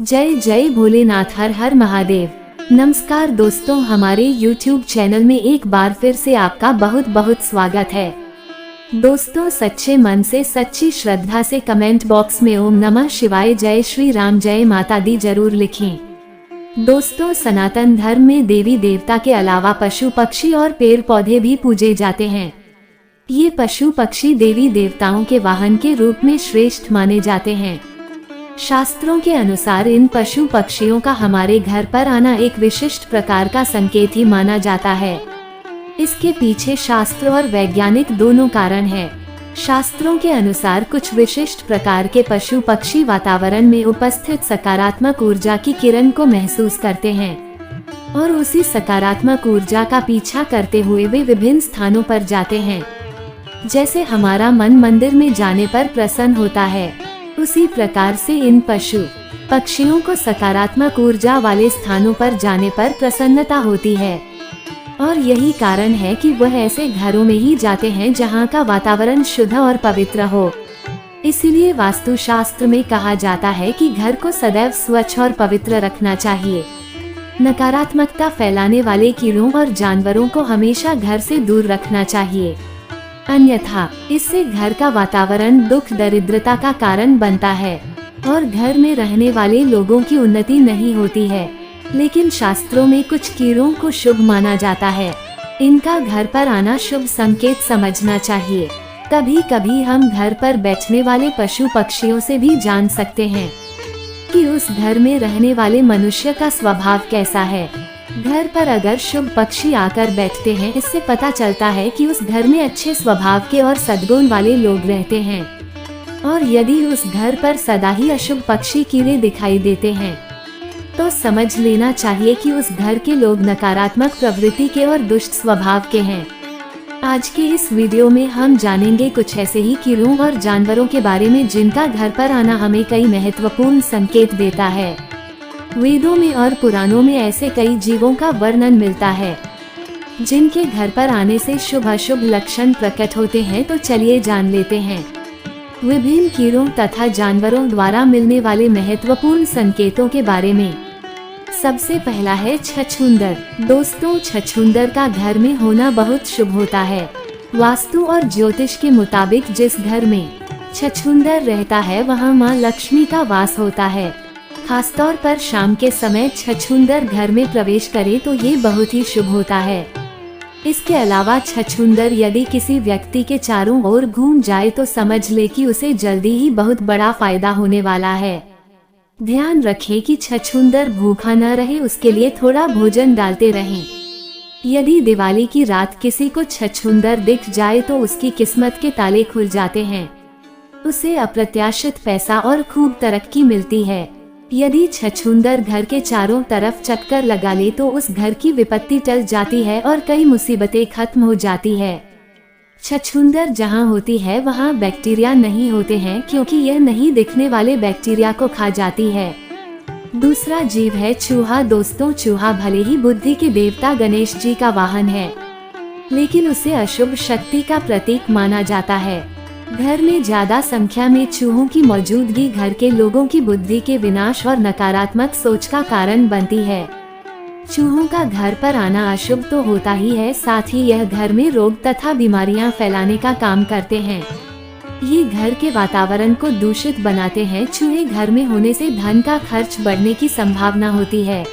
जय जय भोलेनाथ, हर हर महादेव। नमस्कार दोस्तों, हमारे YouTube चैनल में एक बार फिर से आपका बहुत बहुत स्वागत है। दोस्तों, सच्चे मन से सच्ची श्रद्धा से कमेंट बॉक्स में ओम नमः शिवाय, जय श्री राम, जय माता दी जरूर लिखें। दोस्तों, सनातन धर्म में देवी देवता के अलावा पशु पक्षी और पेड़ पौधे भी पूजे जाते हैं। ये पशु पक्षी देवी देवताओं के वाहन के रूप में श्रेष्ठ माने जाते हैं। शास्त्रों के अनुसार इन पशु पक्षियों का हमारे घर पर आना एक विशिष्ट प्रकार का संकेत ही माना जाता है। इसके पीछे शास्त्र और वैज्ञानिक दोनों कारण हैं। शास्त्रों के अनुसार कुछ विशिष्ट प्रकार के पशु पक्षी वातावरण में उपस्थित सकारात्मक ऊर्जा की किरण को महसूस करते हैं और उसी सकारात्मक ऊर्जा का पीछा करते हुए वे विभिन्न स्थानों पर जाते हैं। जैसे हमारा मन मंदिर में जाने पर प्रसन्न होता है, उसी प्रकार से इन पशु पक्षियों को सकारात्मक ऊर्जा वाले स्थानों पर जाने पर प्रसन्नता होती है। और यही कारण है कि वह ऐसे घरों में ही जाते हैं जहां का वातावरण शुद्ध और पवित्र हो। इसीलिए वास्तुशास्त्र में कहा जाता है कि घर को सदैव स्वच्छ और पवित्र रखना चाहिए। नकारात्मकता फैलाने वाले कीड़ों और जानवरों को हमेशा घर से दूर रखना चाहिए, अन्यथा इससे घर का वातावरण दुख दरिद्रता का कारण बनता है और घर में रहने वाले लोगों की उन्नति नहीं होती है। लेकिन शास्त्रों में कुछ कीड़ों को शुभ माना जाता है। इनका घर पर आना शुभ संकेत समझना चाहिए। कभी कभी हम घर पर बैठने वाले पशु पक्षियों से भी जान सकते हैं कि उस घर में रहने वाले मनुष्य का स्वभाव कैसा है। घर पर अगर शुभ पक्षी आकर बैठते हैं, इससे पता चलता है कि उस घर में अच्छे स्वभाव के और सद्गुण वाले लोग रहते हैं। और यदि उस घर पर सदा ही अशुभ पक्षी कीड़े दिखाई देते हैं, तो समझ लेना चाहिए कि उस घर के लोग नकारात्मक प्रवृत्ति के और दुष्ट स्वभाव के हैं। आज के इस वीडियो में हम जानेंगे कुछ ऐसे ही कीड़ों और जानवरों के बारे में जिनका घर पर आना हमें कई महत्वपूर्ण संकेत देता है। वेदों में और पुराणों में ऐसे कई जीवों का वर्णन मिलता है जिनके घर पर आने से शुभ अशुभ लक्षण प्रकट होते हैं। तो चलिए जान लेते हैं विभिन्न कीड़ों तथा जानवरों द्वारा मिलने वाले महत्वपूर्ण संकेतों के बारे में। सबसे पहला है छछूंदर। दोस्तों, छछूंदर का घर में होना बहुत शुभ होता है। वास्तु और ज्योतिष के मुताबिक जिस घर में छछूंदर रहता है वहाँ माँ लक्ष्मी का वास होता है। खासतौर पर शाम के समय छछूंदर घर में प्रवेश करे तो ये बहुत ही शुभ होता है। इसके अलावा छछूंदर यदि किसी व्यक्ति के चारों ओर घूम जाए तो समझ ले कि उसे जल्दी ही बहुत बड़ा फायदा होने वाला है। ध्यान रखें कि छछूंदर भूखा न रहे, उसके लिए थोड़ा भोजन डालते रहें। यदि दिवाली की रात किसी को छछूंदर दिख जाए तो उसकी किस्मत के ताले खुल जाते हैं। उसे अप्रत्याशित पैसा और खूब तरक्की मिलती है। यदि छछूंदर घर के चारों तरफ चक्कर लगा ले तो उस घर की विपत्ति टल जाती है और कई मुसीबतें खत्म हो जाती है। छछूंदर जहाँ होती है वहाँ बैक्टीरिया नहीं होते हैं, क्योंकि यह नहीं दिखने वाले बैक्टीरिया को खा जाती है। दूसरा जीव है चूहा। दोस्तों, चूहा भले ही बुद्धि के देवता गणेश जी का वाहन है, लेकिन उसे अशुभ शक्ति का प्रतीक माना जाता है। घर में ज्यादा संख्या में चूहों की मौजूदगी घर के लोगों की बुद्धि के विनाश और नकारात्मक सोच का कारण बनती है। चूहों का घर पर आना अशुभ तो होता ही है, साथ ही यह घर में रोग तथा बीमारियां फैलाने का काम करते हैं। ये घर के वातावरण को दूषित बनाते हैं। चूहे घर में होने से धन का खर्च बढ़ने की संभावना होती है।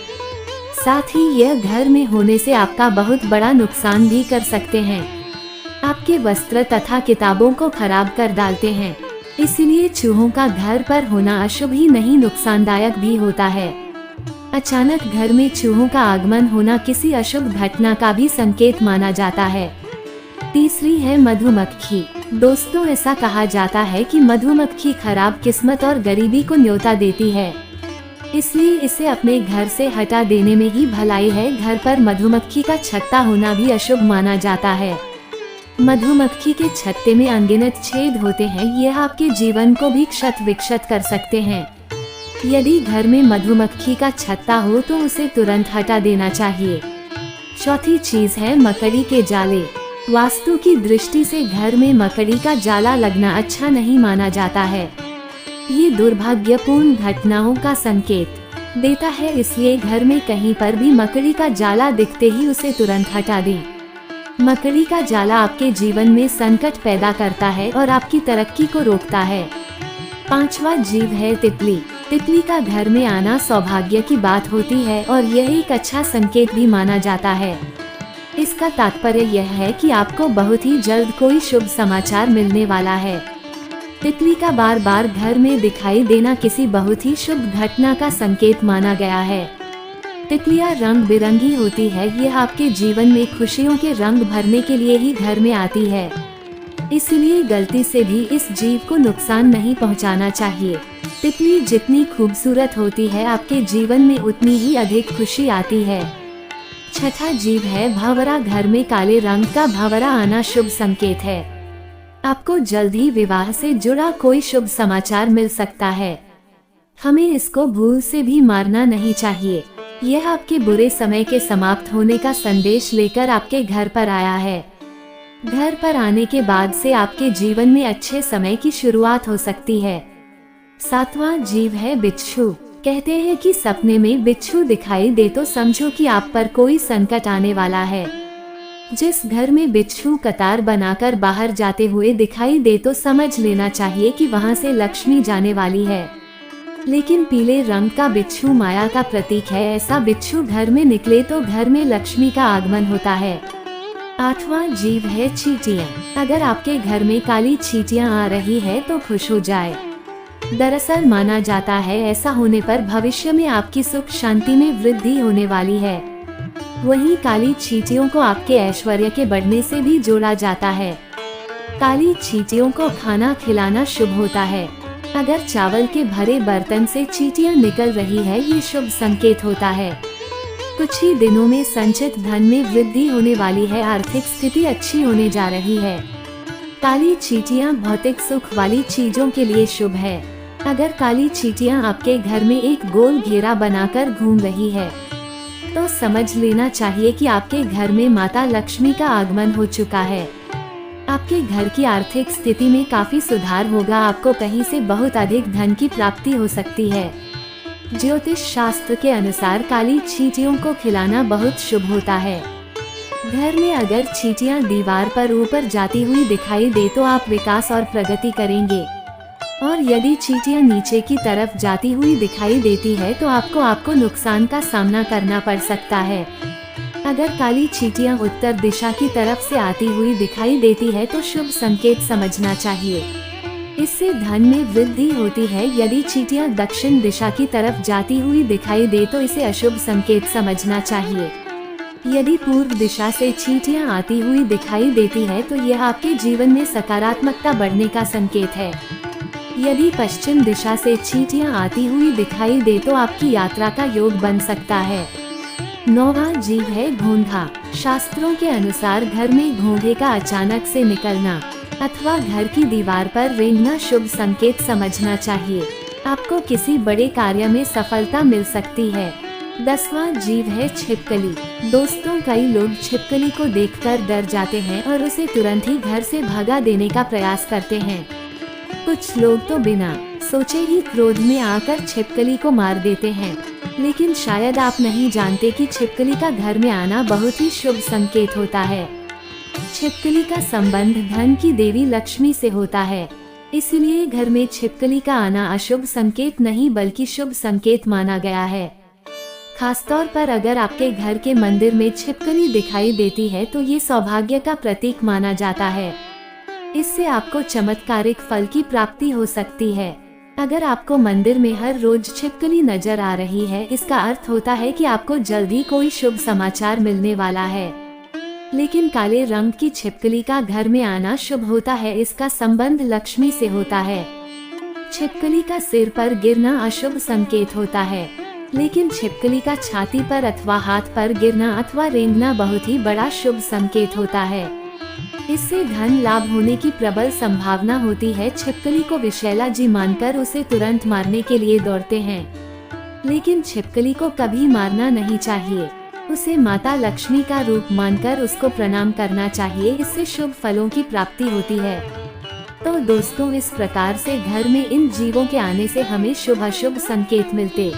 साथ ही यह घर में होने से आपका बहुत बड़ा नुकसान भी कर सकते हैं। आपके वस्त्र तथा किताबों को खराब कर डालते हैं। इसलिए चूहों का घर पर होना अशुभ ही नहीं, नुकसानदायक भी होता है। अचानक घर में चूहों का आगमन होना किसी अशुभ घटना का भी संकेत माना जाता है। तीसरी है मधुमक्खी। दोस्तों, ऐसा कहा जाता है कि मधुमक्खी खराब किस्मत और गरीबी को न्योता देती है, इसलिए इसे अपने घर से हटा देने में ही भलाई है। घर पर मधुमक्खी का छत्ता होना भी अशुभ माना जाता है। मधुमक्खी के छत्ते में अनगिनत छेद होते हैं। यह आपके जीवन को भी क्षत विक्षत कर सकते हैं। यदि घर में मधुमक्खी का छत्ता हो तो उसे तुरंत हटा देना चाहिए। चौथी चीज है मकड़ी के जाले। वास्तु की दृष्टि से घर में मकड़ी का जाला लगना अच्छा नहीं माना जाता है। ये दुर्भाग्यपूर्ण घटनाओं का संकेत देता है, इसलिए घर में कहीं पर भी मकड़ी का जाला दिखते ही उसे तुरंत हटा दें। मकड़ी का जाला आपके जीवन में संकट पैदा करता है और आपकी तरक्की को रोकता है। 5वां जीव है तितली। तितली का घर में आना सौभाग्य की बात होती है और यह एक अच्छा संकेत भी माना जाता है। इसका तात्पर्य यह है कि आपको बहुत ही जल्द कोई शुभ समाचार मिलने वाला है। तितली का बार बार घर में दिखाई देना किसी बहुत ही शुभ घटना का संकेत माना गया है। तितलियां रंग बिरंगी होती है, यह आपके जीवन में खुशियों के रंग भरने के लिए ही घर में आती है। इसलिए गलती से भी इस जीव को नुकसान नहीं पहुंचाना चाहिए। तितली जितनी खूबसूरत होती है, आपके जीवन में उतनी ही अधिक खुशी आती है। 6वां जीव है भंवरा। घर में काले रंग का भंवरा आना शुभ संकेत है। आपको जल्द ही विवाह से जुड़ा कोई शुभ समाचार मिल सकता है। हमें इसको भूल से भी मारना नहीं चाहिए। यह आपके बुरे समय के समाप्त होने का संदेश लेकर आपके घर पर आया है। घर पर आने के बाद से आपके जीवन में अच्छे समय की शुरुआत हो सकती है। 7वां जीव है बिच्छू। कहते हैं कि सपने में बिच्छू दिखाई दे तो समझो कि आप पर कोई संकट आने वाला है। जिस घर में बिच्छू कतार बनाकर बाहर जाते हुए दिखाई दे तो समझ लेना चाहिए कि वहां से लक्ष्मी जाने वाली है। लेकिन पीले रंग का बिच्छू माया का प्रतीक है। ऐसा बिच्छू घर में निकले तो घर में लक्ष्मी का आगमन होता है। 8वां जीव है चींटियां। अगर आपके घर में काली चींटियां आ रही है तो खुश हो जाए। दरअसल माना जाता है ऐसा होने पर भविष्य में आपकी सुख शांति में वृद्धि होने वाली है। वहीं काली चींटियों को आपके ऐश्वर्य के बढ़ने से भी जोड़ा जाता है। काली चींटियों को खाना खिलाना शुभ होता है। अगर चावल के भरे बर्तन से चींटियां निकल रही है, ये शुभ संकेत होता है। कुछ ही दिनों में संचित धन में वृद्धि होने वाली है। आर्थिक स्थिति अच्छी होने जा रही है। काली चींटियां भौतिक सुख वाली चीजों के लिए शुभ है। अगर काली चींटियां आपके घर में एक गोल घेरा बनाकर घूम रही है तो समझ लेना चाहिए कि आपके घर में माता लक्ष्मी का आगमन हो चुका है। आपके घर की आर्थिक स्थिति में काफी सुधार होगा। आपको कहीं से बहुत अधिक धन की प्राप्ति हो सकती है। ज्योतिष शास्त्र के अनुसार काली चींटियों को खिलाना बहुत शुभ होता है। घर में अगर चींटियां दीवार पर ऊपर जाती हुई दिखाई दे तो आप विकास और प्रगति करेंगे, और यदि चींटियां नीचे की तरफ जाती हुई दिखाई देती है तो आपको नुकसान का सामना करना पड़ सकता है। अगर काली चींटियां उत्तर दिशा की तरफ से आती हुई दिखाई देती है तो शुभ संकेत समझना चाहिए। इससे धन में वृद्धि होती है। यदि चींटियां दक्षिण दिशा की तरफ जाती हुई दिखाई दे तो इसे अशुभ संकेत समझना चाहिए। यदि पूर्व दिशा से चींटियां आती हुई दिखाई देती है तो यह आपके जीवन में सकारात्मकता बढ़ने का संकेत है। यदि पश्चिम दिशा से चींटियां आती हुई दिखाई दे तो आपकी यात्रा का योग बन सकता है। 9वां जीव है घोंघा। शास्त्रों के अनुसार घर में घोंघे का अचानक से निकलना अथवा घर की दीवार पर रेंगना शुभ संकेत समझना चाहिए। आपको किसी बड़े कार्य में सफलता मिल सकती है। 10वां जीव है छिपकली। दोस्तों, कई लोग छिपकली को देखकर डर जाते हैं और उसे तुरंत ही घर से भगा देने का प्रयास करते हैं। कुछ लोग तो बिना सोचे ही क्रोध में आकर छिपकली को मार देते हैं। लेकिन शायद आप नहीं जानते कि छिपकली का घर में आना बहुत ही शुभ संकेत होता है। छिपकली का संबंध धन की देवी लक्ष्मी से होता है। इसलिए घर में छिपकली का आना अशुभ संकेत नहीं बल्कि शुभ संकेत माना गया है। खासतौर पर अगर आपके घर के मंदिर में छिपकली दिखाई देती है तो ये सौभाग्य का प्रतीक माना जाता है। इससे आपको चमत्कारिक फल की प्राप्ति हो सकती है। अगर आपको मंदिर में हर रोज छिपकली नजर आ रही है, इसका अर्थ होता है कि आपको जल्दी कोई शुभ समाचार मिलने वाला है। लेकिन काले रंग की छिपकली का घर में आना शुभ होता है। इसका संबंध लक्ष्मी से होता है। छिपकली का सिर पर गिरना अशुभ संकेत होता है। लेकिन छिपकली का छाती पर अथवा हाथ पर गिरना अथवा रेंगना बहुत ही बड़ा शुभ संकेत होता है। इससे धन लाभ होने की प्रबल संभावना होती है। छिपकली को विषैला जी मानकर उसे तुरंत मारने के लिए दौड़ते हैं, लेकिन छिपकली को कभी मारना नहीं चाहिए। उसे माता लक्ष्मी का रूप मानकर उसको प्रणाम करना चाहिए। इससे शुभ फलों की प्राप्ति होती है। तो दोस्तों इस प्रकार से घर में इन जीवों के आने से हमें शुभ अशुभ संकेत मिलते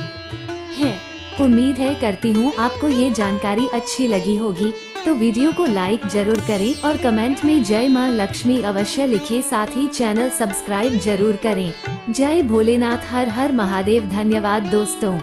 हैं। उम्मीद है करती हूँ आपको ये जानकारी अच्छी लगी होगी। तो वीडियो को लाइक जरूर करें और कमेंट में जय मां लक्ष्मी अवश्य लिखें। साथ ही चैनल सब्सक्राइब जरूर करें। जय भोलेनाथ, हर हर महादेव। धन्यवाद दोस्तों।